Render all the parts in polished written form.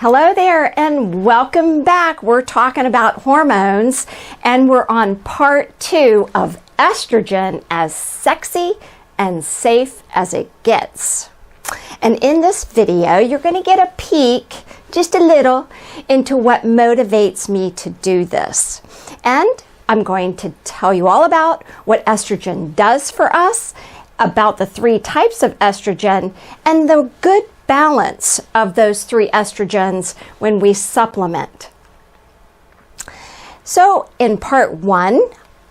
Hello there and welcome back. We're talking about hormones and we're on part 2 of estrogen as sexy and safe as it gets. And in this video, you're going to get a peek, just a little, into what motivates me to do this. And I'm going to tell you all about what estrogen does for us, about the 3 types of estrogen, and the good balance of those 3 estrogens when we supplement. So in part 1,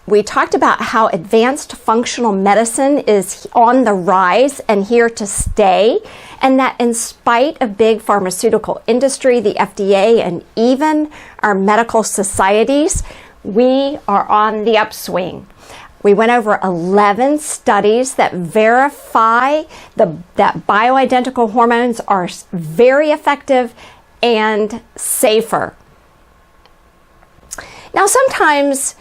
we talked about how advanced functional medicine is on the rise and here to stay, and that in spite of big pharmaceutical industry, the FDA, and even our medical societies, we are on the upswing. We went over 11 studies that verify that bioidentical hormones are very effective and safer. Now, sometimes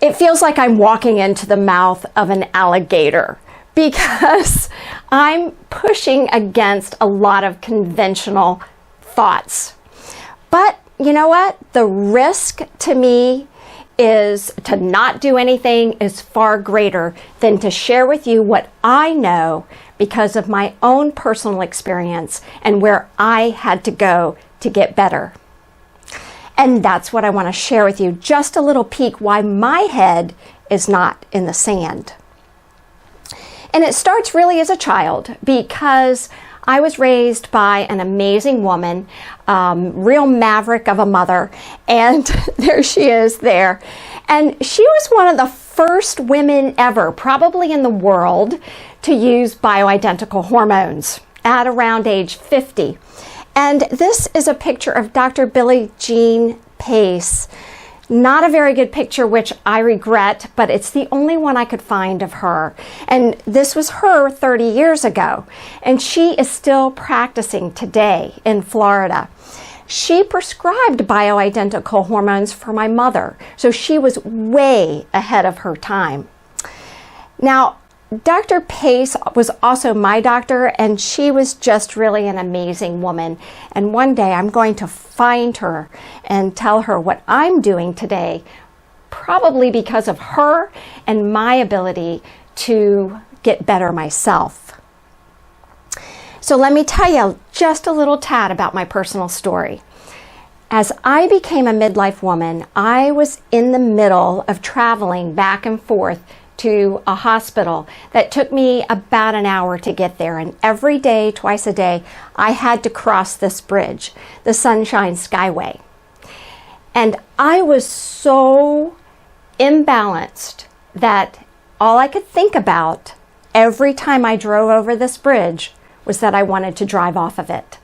it feels like I'm walking into the mouth of an alligator because I'm pushing against a lot of conventional thoughts. But you know what? The risk to me is to not do anything is far greater than to share with you what I know because of my own personal experience and where I had to go to get better. And that's what I want to share with you, just a little peek why my head is not in the sand. And it starts really as a child because I was raised by an amazing woman, real maverick of a mother, and there she is there. And she was one of the first women ever, probably in the world, to use bioidentical hormones at around age 50. And this is a picture of Dr. Billie Jean Pace. Not a very good picture, which I regret, but it's the only one I could find of her. And this was her 30 years ago. And she is still practicing today in Florida. She prescribed bioidentical hormones for my mother. So she was way ahead of her time. Now, Dr. Pace was also my doctor, and she was just really an amazing woman. And one day I'm going to find her and tell her what I'm doing today, probably because of her and my ability to get better myself. So let me tell you just a little tad about my personal story. As I became a midlife woman, I was in the middle of traveling back and forth to a hospital that took me about an hour to get there. And every day, twice a day, I had to cross this bridge, the Sunshine Skyway. And I was so imbalanced that all I could think about every time I drove over this bridge was that I wanted to drive off of it.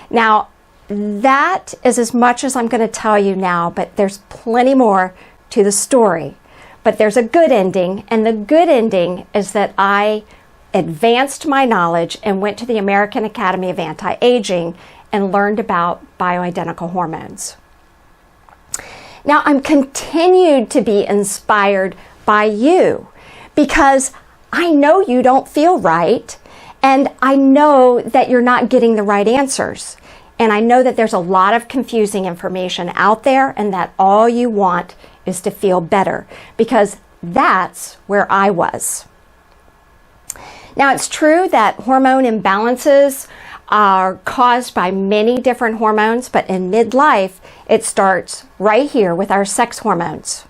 Now, that is as much as I'm going to tell you now, but there's plenty more to the story. But there's a good ending, and the good ending is that I advanced my knowledge and went to the American Academy of Anti-Aging and learned about bioidentical hormones. Now, I'm continued to be inspired by you because I know you don't feel right, and I know that you're not getting the right answers. And I know that there's a lot of confusing information out there, and that all you want is to feel better, because that's where I was. Now, it's true that hormone imbalances are caused by many different hormones, but in midlife, it starts right here with our sex hormones.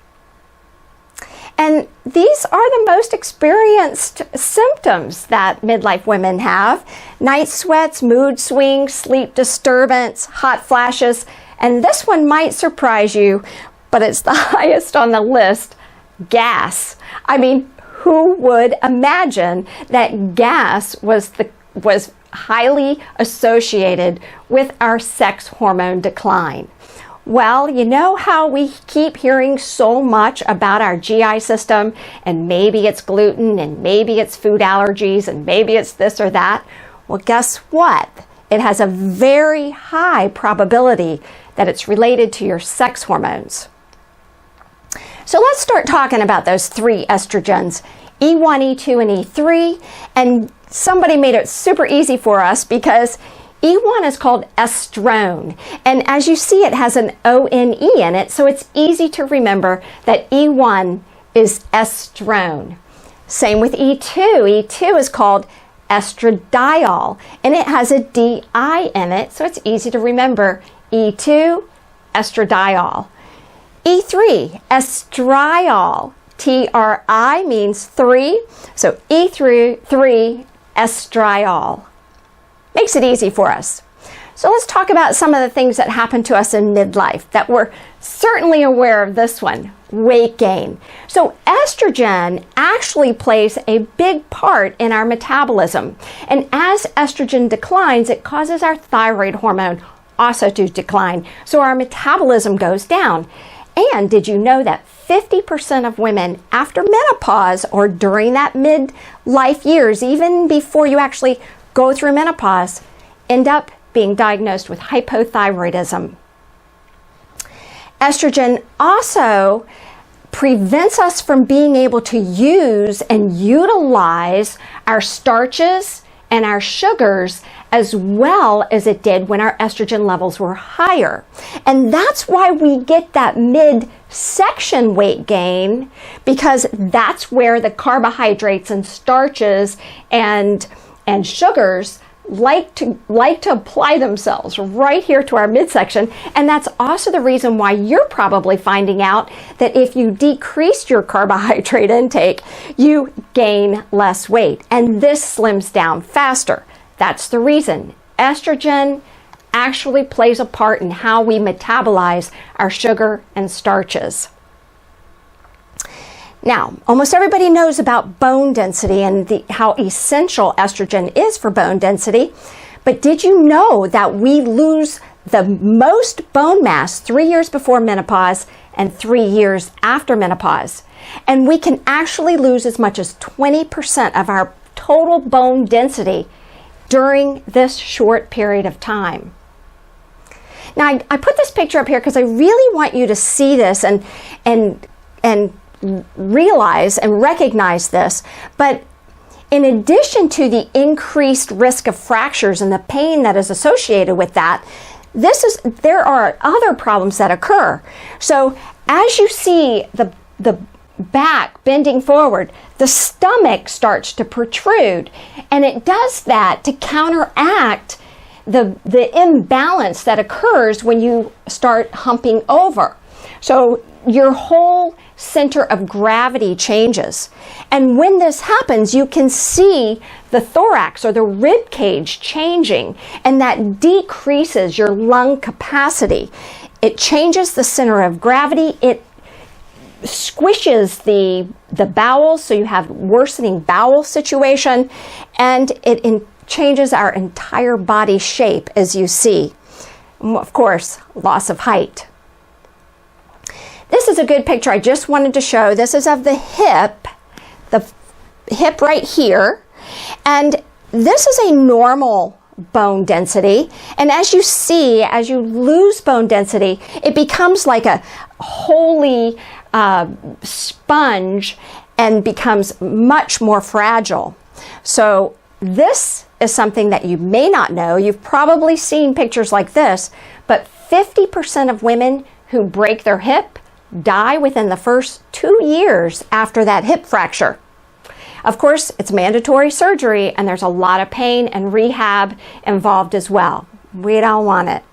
And these are the most experienced symptoms that midlife women have: night sweats, mood swings, sleep disturbance, hot flashes, and this one might surprise you, but it's the highest on the list: gas. I mean, who would imagine that gas was highly associated with our sex hormone decline? Well, you know how we keep hearing so much about our GI system, and maybe it's gluten, and maybe it's food allergies, and maybe it's this or that? Well, guess what? It has a very high probability that it's related to your sex hormones. So let's start talking about those 3 estrogens, E1, E2, and E3. And somebody made it super easy for us because E1 is called estrone, and as you see, it has an O-N-E in it, so it's easy to remember that E1 is estrone. Same with E2. E2 is called estradiol, and it has a D-I in it, so it's easy to remember. E2, estradiol. E3, estriol. T-R-I means 3, so E3, estriol. Makes it easy for us. So let's talk about some of the things that happen to us in midlife that we're certainly aware of. This one, weight gain. So estrogen actually plays a big part in our metabolism. And as estrogen declines, it causes our thyroid hormone also to decline. So our metabolism goes down. And did you know that 50% of women after menopause or during that midlife years, even before you actually go through menopause, end up being diagnosed with hypothyroidism? Estrogen also prevents us from being able to use and utilize our starches and our sugars as well as it did when our estrogen levels were higher. And that's why we get that midsection weight gain, because that's where the carbohydrates and starches and sugars like to apply themselves right here to our midsection. And that's also the reason why you're probably finding out that if you decrease your carbohydrate intake, you gain less weight, and this slims down faster. That's the reason. Estrogen actually plays a part in how we metabolize our sugar and starches. Now, almost everybody knows about bone density and how essential estrogen is for bone density. But did you know that we lose the most bone mass 3 years before menopause and 3 years after menopause? And we can actually lose as much as 20% of our total bone density during this short period of time. Now, I put this picture up here because I really want you to see this and realize and recognize this. But in addition to the increased risk of fractures and the pain that is associated with that, there are other problems that occur. So as you see the back bending forward, the stomach starts to protrude, and it does that to counteract the imbalance that occurs when you start humping over. So your whole center of gravity changes. And when this happens, you can see the thorax or the rib cage changing, and that decreases your lung capacity. It changes the center of gravity. It squishes the bowel, so you have worsening bowel situation, and it changes our entire body shape, as you see. Of course, loss of height. This is a good picture I just wanted to show. This is of the hip right here. And this is a normal bone density. And as you see, as you lose bone density, it becomes like a holy sponge and becomes much more fragile. So this is something that you may not know. You've probably seen pictures like this, but 50% of women who break their hip die within the first 2 years after that hip fracture. Of course, it's mandatory surgery, and there's a lot of pain and rehab involved as well. We don't want it.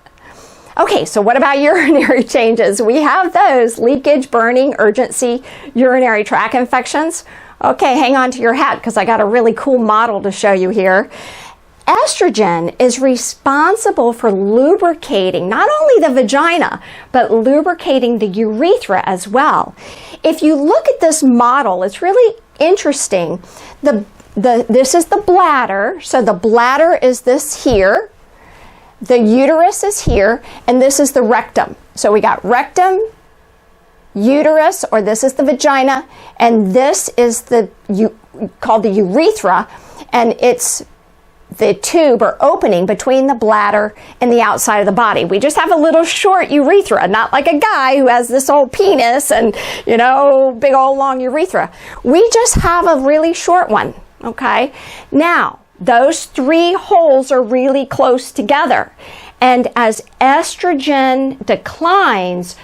Okay, so what about urinary changes? We have those: leakage, burning, urgency, urinary tract infections. Okay, hang on to your hat because I got a really cool model to show you here. Estrogen is responsible for lubricating not only the vagina, but lubricating the urethra as well. If you look at this model, it's really interesting. This is the bladder. So the bladder is this here. The uterus is here, and this is the rectum. So we got rectum, uterus, or this is the vagina, and this is called the urethra, and it's the tube or opening between the bladder and the outside of the body. We just have a little short urethra, not like a guy who has this old penis and, big old long urethra. We just have a really short one, okay? Now, those three holes are really close together. And as estrogen declines,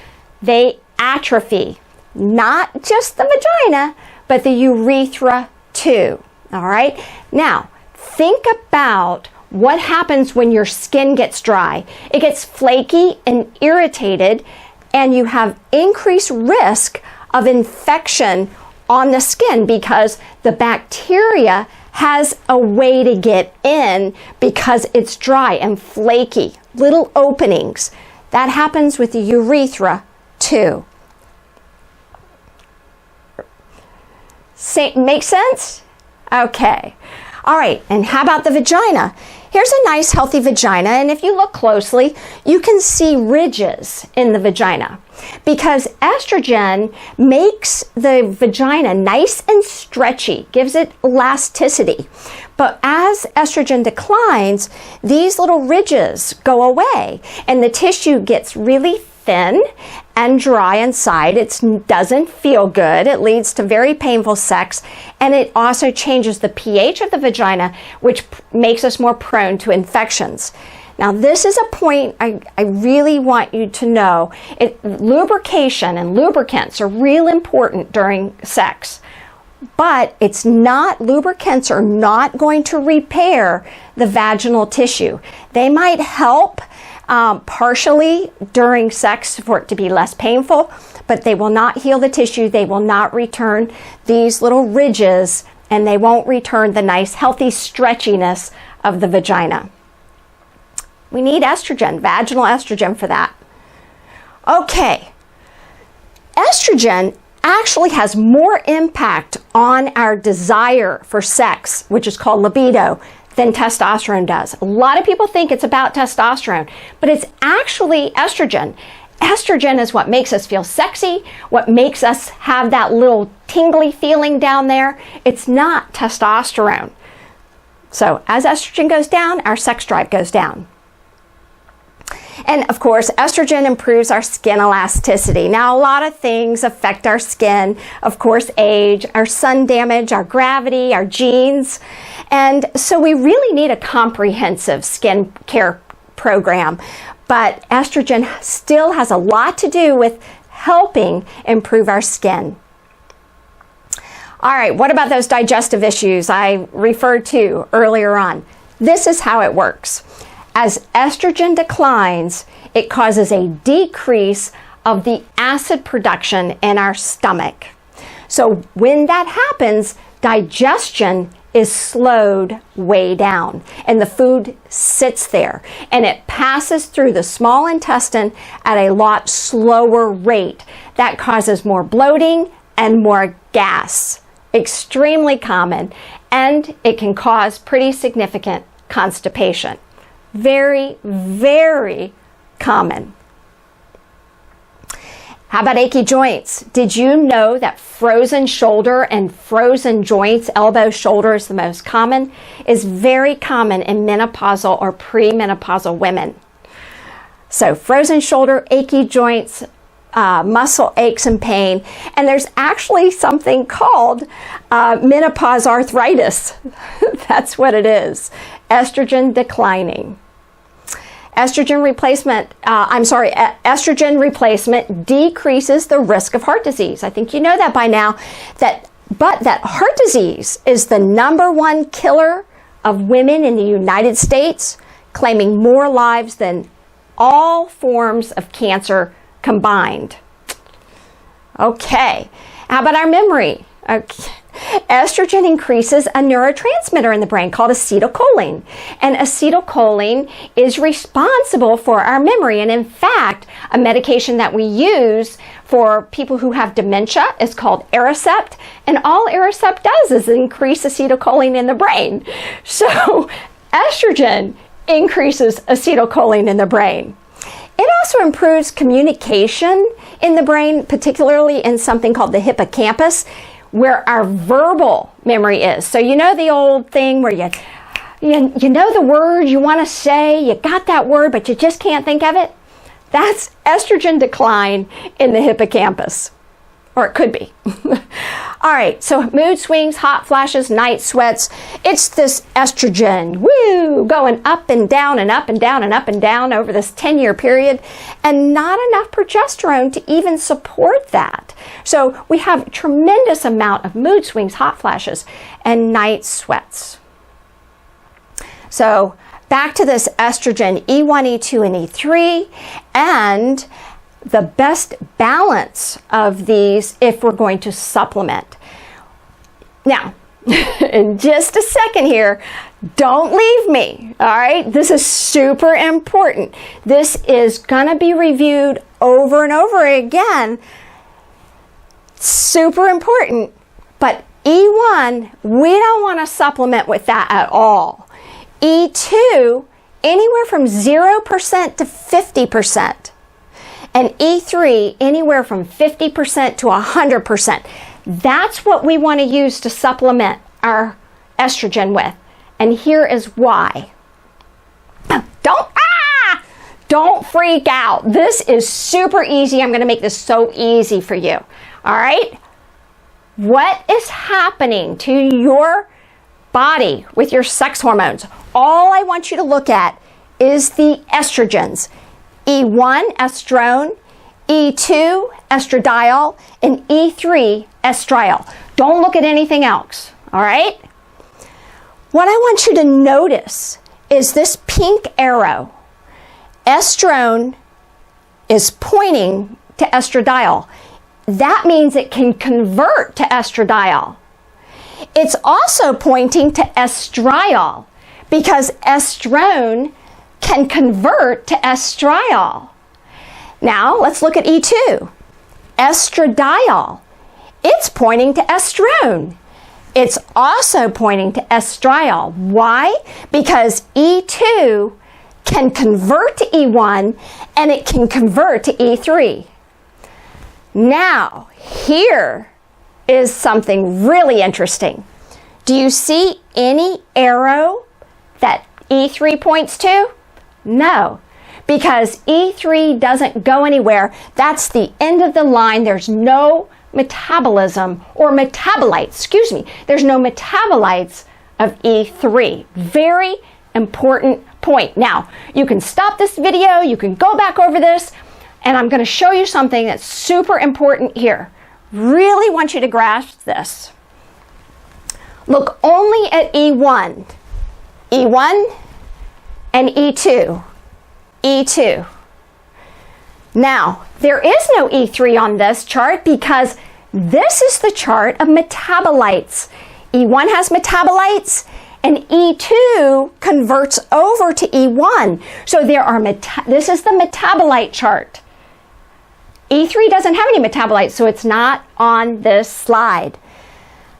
they atrophy, not just the vagina, but the urethra too. All right. Now, think about what happens when your skin gets dry. It gets flaky and irritated, and you have increased risk of infection on the skin because the bacteria has a way to get in because it's dry and flaky, little openings. That happens with the urethra too. Make sense? Okay. All right, and how about the vagina? Here's a nice healthy vagina, and if you look closely, you can see ridges in the vagina because estrogen makes the vagina nice and stretchy, gives it elasticity. But as estrogen declines, these little ridges go away and the tissue gets really thin and dry inside. It doesn't feel good. It leads to very painful sex, and it also changes the pH of the vagina, which makes us more prone to infections. Now, this is a point I really want you to know. Lubrication and lubricants are real important during sex, but lubricants are not going to repair the vaginal tissue. They might help partially during sex for it to be less painful, but they will not heal the tissue. They will not return these little ridges, and they won't return the nice healthy stretchiness of the vagina. We need estrogen, vaginal estrogen for that. Okay, estrogen actually has more impact on our desire for sex, which is called libido, than testosterone does. A lot of people think it's about testosterone, but it's actually estrogen. Estrogen is what makes us feel sexy, what makes us have that little tingly feeling down there. It's not testosterone. So as estrogen goes down, our sex drive goes down. And of course, estrogen improves our skin elasticity. Now, a lot of things affect our skin. Of course, age, our sun damage, our gravity, our genes. And so we really need a comprehensive skin care program. But estrogen still has a lot to do with helping improve our skin. All right, what about those digestive issues I referred to earlier on? This is how it works. As estrogen declines, it causes a decrease of the acid production in our stomach. So when that happens, digestion is slowed way down, and the food sits there, and it passes through the small intestine at a lot slower rate. That causes more bloating and more gas. Extremely common, and it can cause pretty significant constipation. Very, very common. How about achy joints? Did you know that frozen shoulder and frozen joints, elbow, shoulder is the most common, is very common in menopausal or premenopausal women. So frozen shoulder, achy joints, muscle aches and pain, and there's actually something called menopause arthritis. That's what it is. Estrogen declining. Estrogen replacement decreases the risk of heart disease. I think you know that by now. But that heart disease is the #1 killer of women in the United States, claiming more lives than all forms of cancer combined. Okay, how about our memory? Okay. Estrogen increases a neurotransmitter in the brain called acetylcholine. And acetylcholine is responsible for our memory. And in fact, a medication that we use for people who have dementia is called Aricept. And all Aricept does is increase acetylcholine in the brain. So estrogen increases acetylcholine in the brain. It also improves communication in the brain, particularly in something called the hippocampus, where our verbal memory is. So you know the old thing where you know the word you want to say, you got that word, but you just can't think of it? That's estrogen decline in the hippocampus. or it could be. All right, so mood swings, hot flashes, night sweats. It's this estrogen, woo, going up and down and up and down and up and down over this 10-year period, and not enough progesterone to even support that. So we have a tremendous amount of mood swings, hot flashes, and night sweats. So back to this estrogen, E1, E2, and E3, and the best balance of these if we're going to supplement. Now, in just a second here, don't leave me, all right? This is super important. This is gonna be reviewed over and over again. Super important, but E1, we don't wanna supplement with that at all. E2, anywhere from 0% to 50%. And E3, anywhere from 50% to 100%. That's what we want to use to supplement our estrogen with. And here is why. Don't freak out. This is super easy. I'm going to make this so easy for you. All right? What is happening to your body with your sex hormones? All I want you to look at is the estrogens. E1, estrone, E2, estradiol, and E3, estriol. Don't look at anything else, all right? What I want you to notice is this pink arrow. Estrone is pointing to estradiol. That means it can convert to estradiol. It's also pointing to estriol because estrone can convert to estriol. Now, let's look at E2. Estradiol. It's pointing to estrone. It's also pointing to estriol. Why? Because E2 can convert to E1 and it can convert to E3. Now, here is something really interesting. Do you see any arrow that E3 points to? No, because E3 doesn't go anywhere. That's the end of the line. There's no metabolism or metabolites, there's no metabolites of E3. Very important point. Now, you can stop this video, you can go back over this, and I'm going to show you something that's super important here. Really want you to grasp this. Look only at E1. E1 and E2. E2. Now, there is no E3 on this chart because this is the chart of metabolites. E1 has metabolites and E2 converts over to E1. So there are this is the metabolite chart. E3 doesn't have any metabolites, so it's not on this slide.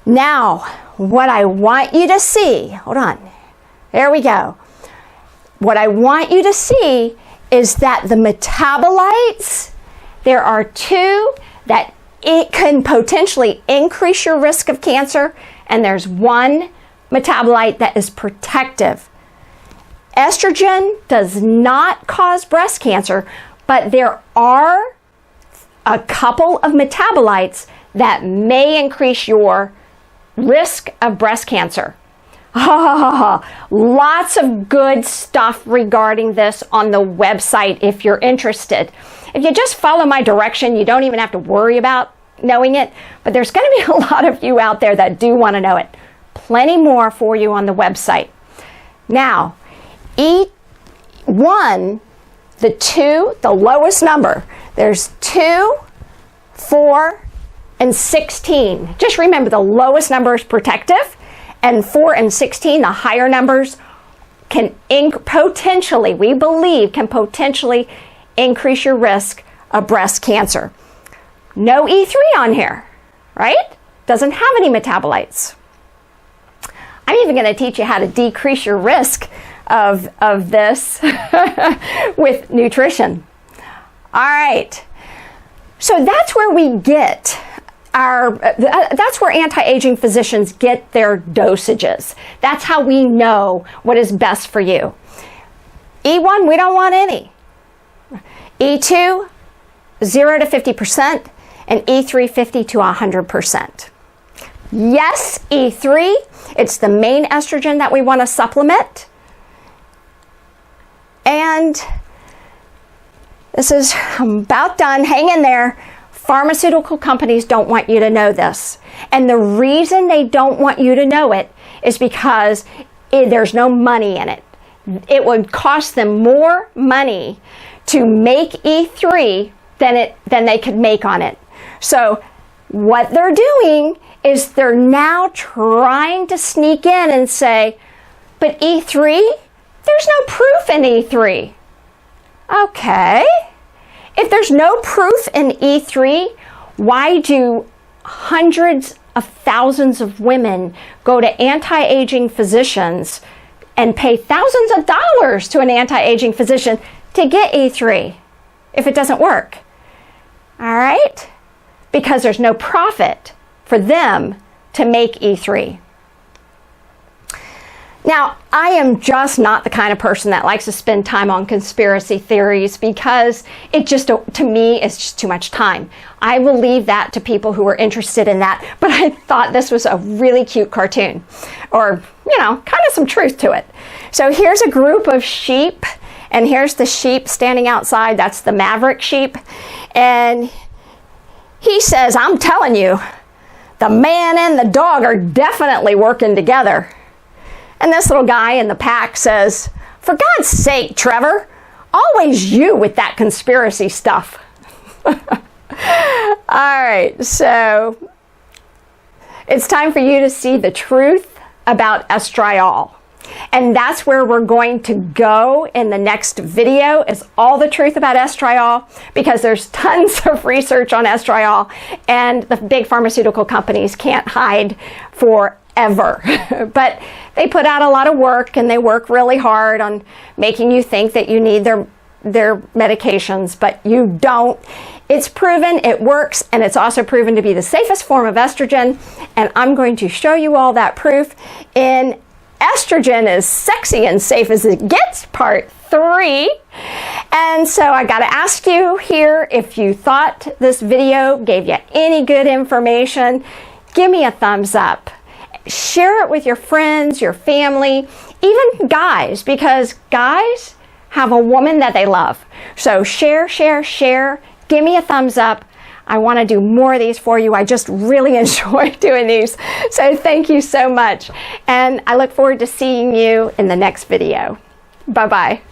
Now, what I want you to see, hold on, there we go. What I want you to see is that the metabolites, there are two that it can potentially increase your risk of cancer, and there's one metabolite that is protective. Estrogen does not cause breast cancer, but there are a couple of metabolites that may increase your risk of breast cancer. Lots of good stuff regarding this on the website if you're interested. If you just follow my direction, you don't even have to worry about knowing it, but there's going to be a lot of you out there that do want to know it. Plenty more for you on the website. Now, E1, the lowest number, there's 2, 4, and 16. Just remember the lowest number is protective, and 4 and 16, the higher numbers, can potentially, we believe, can potentially increase your risk of breast cancer. No E3 on here, right? Doesn't have any metabolites. I'm even going to teach you how to decrease your risk of this with nutrition. All right. So that's where we get that's where anti-aging physicians get their dosages. That's how we know what is best for you. E1, we don't want any. E2, 0 to 50%, and E3 50 to 100%. Yes, E3, it's the main estrogen that we want to supplement. And I'm about done. Hang in there. Pharmaceutical companies don't want you to know this. And the reason they don't want you to know it is because there's no money in it. It would cost them more money to make E3 than they could make on it. So what they're doing is they're now trying to sneak in and say, but E3, there's no proof in E3. Okay. If there's no proof in E3, why do hundreds of thousands of women go to anti-aging physicians and pay thousands of dollars to an anti-aging physician to get E3 if it doesn't work? All right? Because there's no profit for them to make E3. Now, I am just not the kind of person that likes to spend time on conspiracy theories because it just, to me, is just too much time. I will leave that to people who are interested in that, but I thought this was a really cute cartoon, or, kind of some truth to it. So here's a group of sheep, and here's the sheep standing outside. That's the maverick sheep, and he says, I'm telling you, the man and the dog are definitely working together. And this little guy in the pack says, for God's sake, Trevor, always you with that conspiracy stuff. All right, so it's time for you to see the truth about estriol. And that's where we're going to go in the next video, is all the truth about estriol, because there's tons of research on estriol, and the big pharmaceutical companies can't hide forever. But they put out a lot of work, and they work really hard on making you think that you need their medications, but you don't. It's proven, it works, and it's also proven to be the safest form of estrogen, and I'm going to show you all that proof in Estrogen is Sexy and Safe as It Gets, Part 3. And so I got to ask you here, if you thought this video gave you any good information, give me a thumbs up. Share it with your friends, your family, even guys, because guys have a woman that they love. So share, share, share. Give me a thumbs up. I want to do more of these for you. I just really enjoy doing these. So thank you so much. And I look forward to seeing you in the next video. Bye-bye.